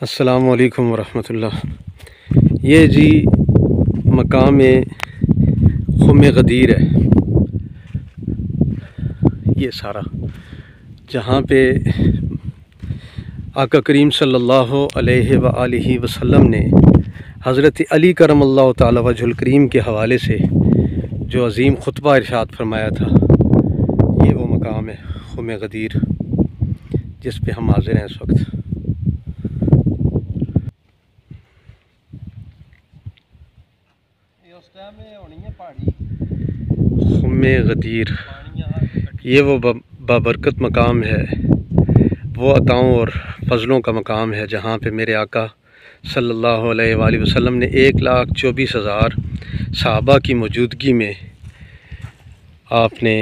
السلام علیکم ورحمۃ اللہ۔ یہ جی مقام خم غدیر ہے، یہ سارا جہاں پہ آقا کریم صلی اللہ علیہ وآلہ وسلم نے حضرت علی کرم اللہ تعالی وجہ الکریم کے حوالے سے جو عظیم خطبہ ارشاد فرمایا تھا، یہ وہ مقام ہے خم غدیر جس پہ ہم حاضر ہیں اس وقت۔ خم غدیر یہ وہ بابرکت مقام ہے، وہ عطاؤں اور فضلوں کا مقام ہے جہاں پہ میرے آقا صلی اللہ علیہ وآلہ وسلم نے 1,24,000 صحابہ کی موجودگی میں آپ نے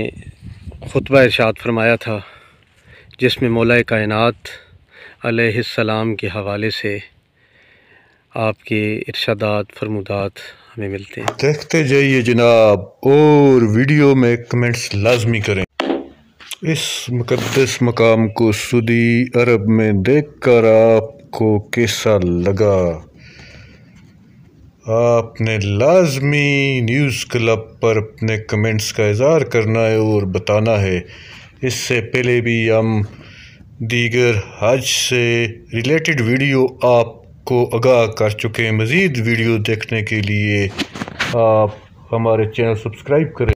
خطبہ ارشاد فرمایا تھا، جس میں مولا کائنات علیہ السلام کے حوالے سے آپ کے ارشادات فرمودات ہمیں ملتے ہیں۔ دیکھتے جائیے جناب، اور ویڈیو میں کمنٹس لازمی کریں۔ اس مقدس مقام کو سعودی عرب میں دیکھ کر آپ کو کیسا لگا؟ آپ نے لازمی نیوز کلب پر اپنے کمنٹس کا اظہار کرنا ہے اور بتانا ہے۔ اس سے پہلے بھی ہم دیگر حج سے ریلیٹڈ ویڈیو آپ کو آگاہ کر چکے ہیں۔ مزید ویڈیو دیکھنے کے لیے آپ ہمارے چینل سبسکرائب کریں۔